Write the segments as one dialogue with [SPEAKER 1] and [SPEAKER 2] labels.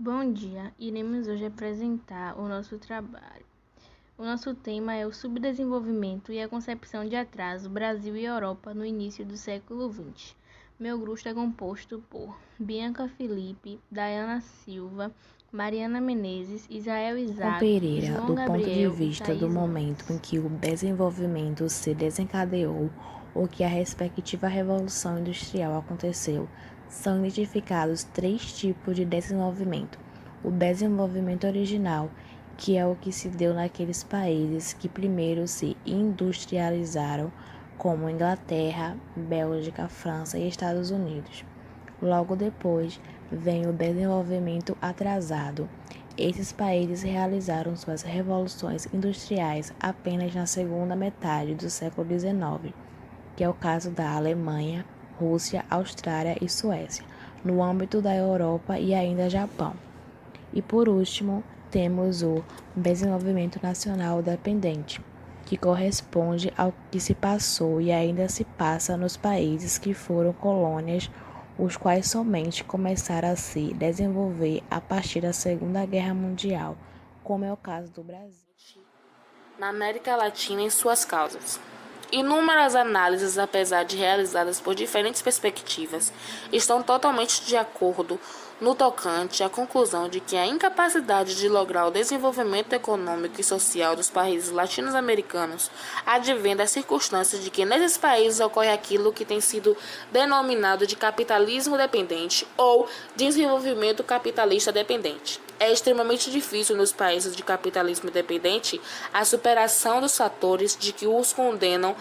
[SPEAKER 1] Bom dia, iremos hoje apresentar o nosso trabalho. O nosso tema é o subdesenvolvimento e a concepção de atraso Brasil e Europa no início do século XX. Meu grupo está composto por Bianca Felipe, Dayana Silva, Mariana Menezes, Israel
[SPEAKER 2] Com
[SPEAKER 1] Isaac,
[SPEAKER 2] Pereira,
[SPEAKER 1] João
[SPEAKER 2] do ponto de
[SPEAKER 1] Gabriel e
[SPEAKER 2] vista do
[SPEAKER 1] Thaís
[SPEAKER 2] momento em
[SPEAKER 1] Mendes.
[SPEAKER 2] que o desenvolvimento se desencadeou ou que a respectiva revolução industrial aconteceu, são identificados três tipos de desenvolvimento. O desenvolvimento original, que é o que se deu naqueles países que primeiro se industrializaram, como Inglaterra, Bélgica, França e Estados Unidos. Logo depois, vem o desenvolvimento atrasado. Esses países realizaram suas revoluções industriais apenas na segunda metade do século XIX, que é o caso da Alemanha, Rússia, Austrália e Suécia, no âmbito da Europa e ainda Japão. E por último, temos o desenvolvimento nacional dependente, que corresponde ao que se passou e ainda se passa nos países que foram colônias, os quais somente começaram a se desenvolver a partir da Segunda Guerra Mundial, como é o caso do Brasil.
[SPEAKER 3] Na América Latina e suas causas. Inúmeras análises, apesar de realizadas por diferentes perspectivas, estão totalmente de acordo no tocante à conclusão de que a incapacidade de lograr o desenvolvimento econômico e social dos países latino-americanos advém da circunstância de que nesses países ocorre aquilo que tem sido denominado de capitalismo dependente ou desenvolvimento capitalista dependente. É extremamente difícil nos países de capitalismo dependente a superação dos fatores de que os condenam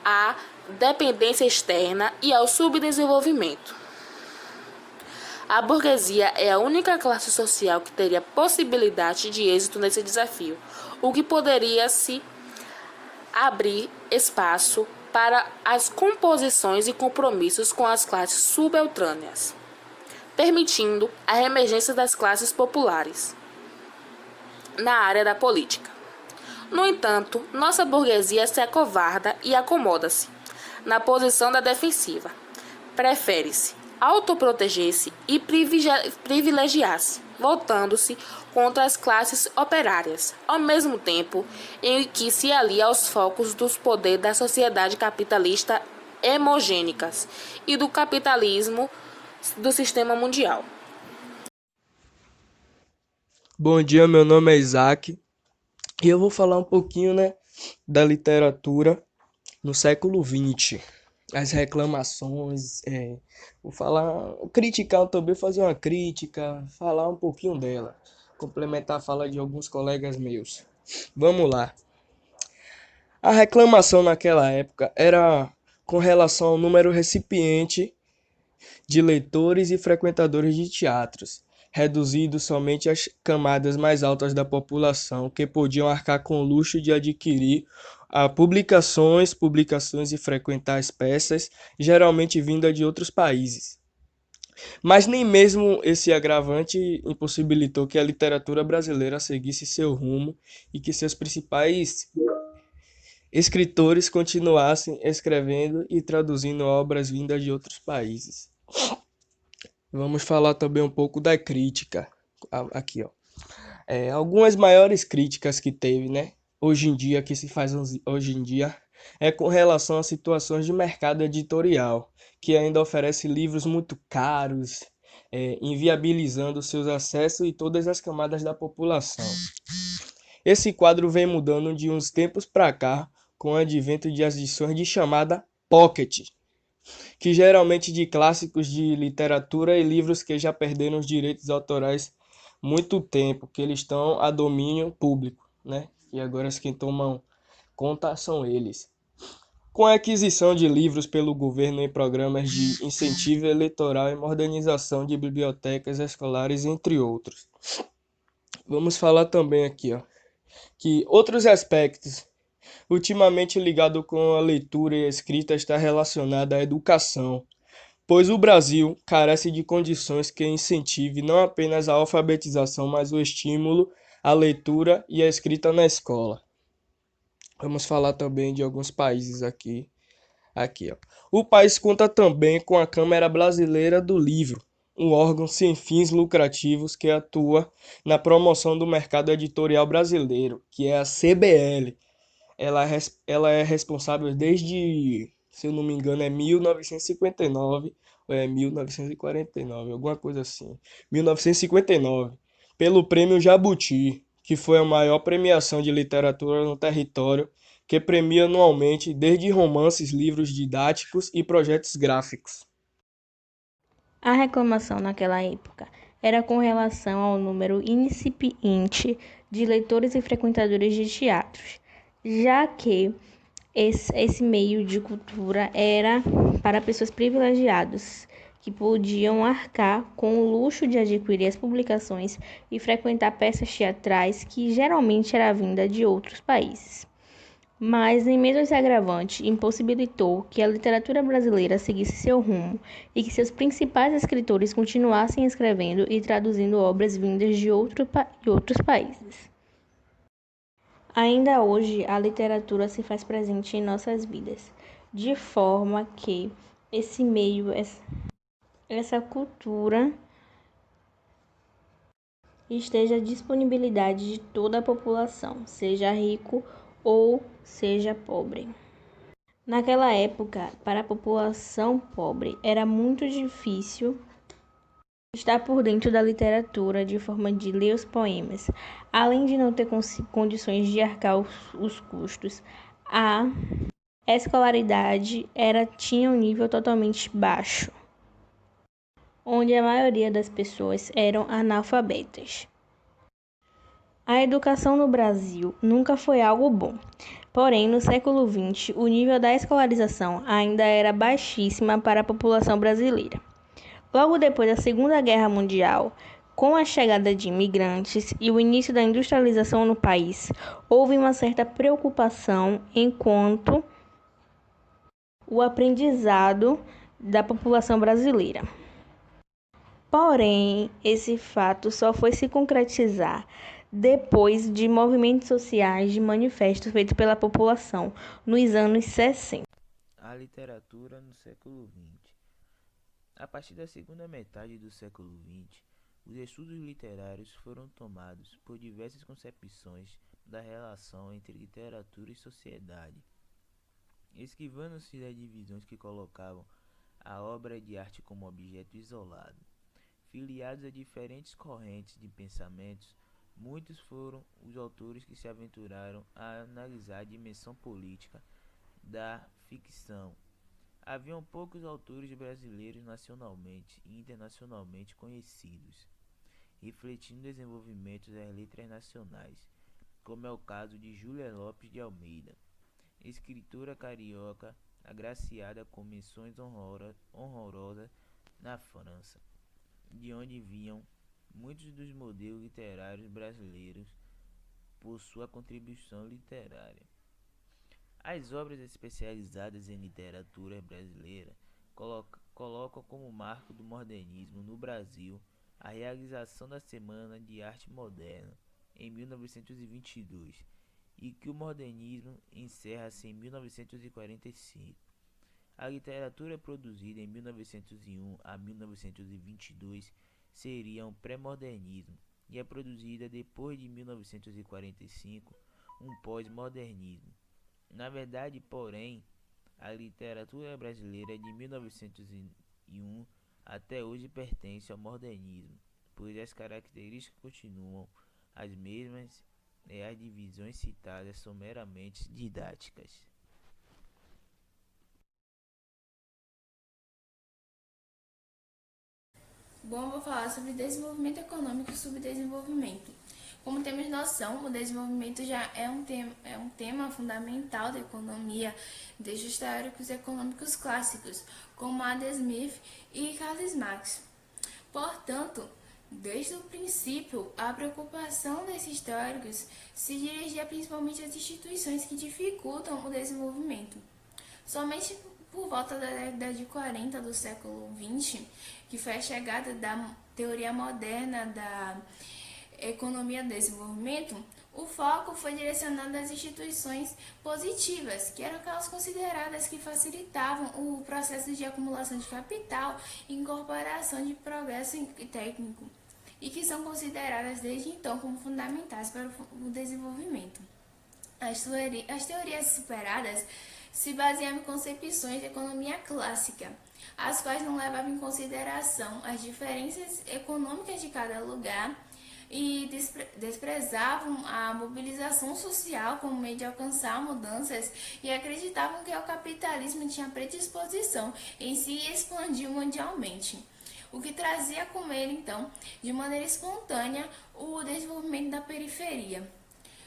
[SPEAKER 3] à dependência externa e ao subdesenvolvimento. A burguesia é a única classe social que teria possibilidade de êxito nesse desafio, o que poderia se abrir espaço para as composições e compromissos com as classes subalternas, permitindo a emergência das classes populares na área da política. No entanto, nossa burguesia se acovarda e acomoda-se na posição da defensiva. Prefere-se autoproteger-se e privilegiar-se, voltando-se contra as classes operárias, ao mesmo tempo em que se alia aos focos dos poderes da sociedade capitalista hemogênicas e do capitalismo do sistema mundial.
[SPEAKER 4] Bom dia, meu nome é Isaac e eu vou falar um pouquinho, da literatura no século XX. As reclamações, vou falar, criticar também, fazer uma crítica, falar um pouquinho dela, complementar a fala de alguns colegas meus. Vamos lá. A reclamação naquela época era com relação ao número recipiente de leitores e frequentadores de teatros, reduzido somente às camadas mais altas da população, que podiam arcar com o luxo de adquirir publicações e frequentar as peças, geralmente vindas de outros países. Mas nem mesmo esse agravante impossibilitou que a literatura brasileira seguisse seu rumo e que seus principais escritores continuassem escrevendo e traduzindo obras vindas de outros países. Vamos falar também um pouco da crítica. Aqui, ó. Algumas maiores críticas que teve, hoje em dia, que se faz hoje em dia, é com relação a situações de mercado editorial, que ainda oferece livros muito caros, inviabilizando seus acessos e todas as camadas da população. Esse quadro vem mudando de uns tempos para cá, com o advento de edições de chamada Pocket, que geralmente de clássicos de literatura e livros que já perderam os direitos autorais muito tempo, que eles estão a domínio público, E agora quem tomam conta são eles. Com a aquisição de livros pelo governo em programas de incentivo eleitoral e modernização de bibliotecas escolares, entre outros. Vamos falar também aqui, que outros aspectos ultimamente ligado com a leitura e a escrita está relacionado à educação, pois o Brasil carece de condições que incentive não apenas a alfabetização, mas o estímulo à leitura e à escrita na escola. Vamos falar também de alguns países aqui. O país conta também com a Câmara Brasileira do Livro, um órgão sem fins lucrativos que atua na promoção do mercado editorial brasileiro, que é a CBL. Ela é responsável desde, se eu não me engano, é 1959 ou é 1949, alguma coisa assim. 1959, pelo Prêmio Jabuti, que foi a maior premiação de literatura no território, que premia anualmente desde romances, livros didáticos e projetos gráficos.
[SPEAKER 1] A reclamação naquela época era com relação ao número incipiente de leitores e frequentadores de teatros, já que esse meio de cultura era para pessoas privilegiadas, que podiam arcar com o luxo de adquirir as publicações e frequentar peças teatrais que geralmente era vinda de outros países. Mas, nem mesmo esse agravante impossibilitou que a literatura brasileira seguisse seu rumo e que seus principais escritores continuassem escrevendo e traduzindo obras vindas de outros países. Ainda hoje, a literatura se faz presente em nossas vidas, de forma que esse meio, essa cultura esteja à disponibilidade de toda a população, seja rico ou seja pobre. Naquela época, para a população pobre, era muito difícil estar por dentro da literatura de forma de ler os poemas, além de não ter condições de arcar os custos. A escolaridade tinha um nível totalmente baixo, onde a maioria das pessoas eram analfabetas. A educação no Brasil nunca foi algo bom. Porém, no século XX, o nível da escolarização ainda era baixíssima para a população brasileira. Logo depois da Segunda Guerra Mundial, com a chegada de imigrantes e o início da industrialização no país, houve uma certa preocupação enquanto o aprendizado da população brasileira. Porém, esse fato só foi se concretizar depois de movimentos sociais de manifestos feitos pela população nos anos 60.
[SPEAKER 5] A literatura no século XX. A partir da segunda metade do século XX, os estudos literários foram tomados por diversas concepções da relação entre literatura e sociedade, esquivando-se das divisões que colocavam a obra de arte como objeto isolado. Filiados a diferentes correntes de pensamentos, muitos foram os autores que se aventuraram a analisar a dimensão política da ficção. Haviam poucos autores brasileiros nacionalmente e internacionalmente conhecidos, refletindo o desenvolvimento das letras nacionais, como é o caso de Júlia Lopes de Almeida, escritora carioca agraciada com menções honrosas na França, de onde vinham muitos dos modelos literários brasileiros por sua contribuição literária. As obras especializadas em literatura brasileira colocam como marco do modernismo no Brasil a realização da Semana de Arte Moderna em 1922 e que o modernismo encerra-se em 1945. A literatura produzida em 1901 a 1922 seria um pré-modernismo e a produzida depois de 1945 um pós-modernismo. Na verdade, porém, a literatura brasileira de 1901 até hoje pertence ao modernismo, pois as características continuam as mesmas e as divisões citadas são meramente didáticas.
[SPEAKER 3] Bom, eu vou falar sobre desenvolvimento econômico e subdesenvolvimento. Como temos noção, o desenvolvimento já é um tema fundamental da economia desde os teóricos econômicos clássicos, como Adam Smith e Karl Marx. Portanto, desde o princípio, a preocupação desses teóricos se dirigia principalmente às instituições que dificultam o desenvolvimento. Somente por volta da década de 40 do século XX, que foi a chegada da teoria moderna da economia de desenvolvimento,
[SPEAKER 6] O foco foi direcionado às instituições positivas, que eram aquelas consideradas que facilitavam o processo de acumulação de capital e incorporação de progresso técnico, e que são consideradas desde então como fundamentais para o desenvolvimento. As teorias superadas se baseiam em concepções de economia clássica, as quais não levavam em consideração as diferenças econômicas de cada lugar e desprezavam a mobilização social como meio de alcançar mudanças e acreditavam que o capitalismo tinha predisposição em se expandir mundialmente, o que trazia com ele, então, de maneira espontânea, o desenvolvimento da periferia.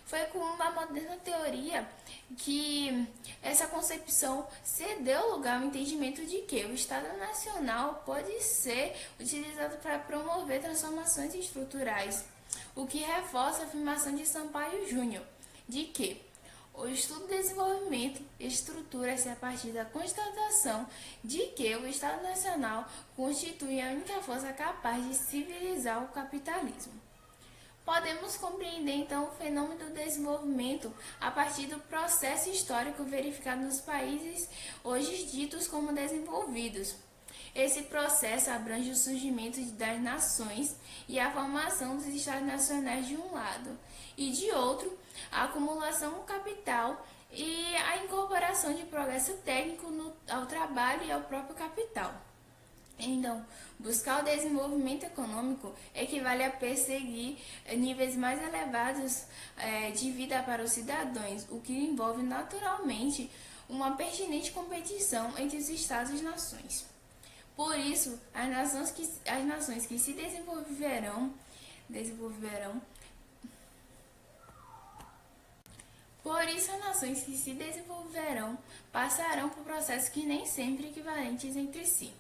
[SPEAKER 6] Foi com uma moderna teoria que essa concepção cedeu lugar ao entendimento de que o Estado Nacional pode ser utilizado para promover transformações estruturais, o que reforça a afirmação de Sampaio Júnior, de que o estudo do desenvolvimento estrutura-se a partir da constatação de que o Estado Nacional constitui a única força capaz de civilizar o capitalismo. Podemos compreender então o fenômeno do desenvolvimento a partir do processo histórico verificado nos países hoje ditos como desenvolvidos. Esse processo abrange o surgimento das nações e a formação dos estados nacionais de um lado, e de outro, a acumulação do capital e a incorporação de progresso técnico ao trabalho e ao próprio capital. Então, buscar o desenvolvimento econômico equivale a perseguir níveis mais elevados de vida para os cidadãos, o que envolve naturalmente uma pertinente competição entre os estados e nações. Por isso, as nações que se desenvolverão passarão por processos que nem sempre equivalentes entre si.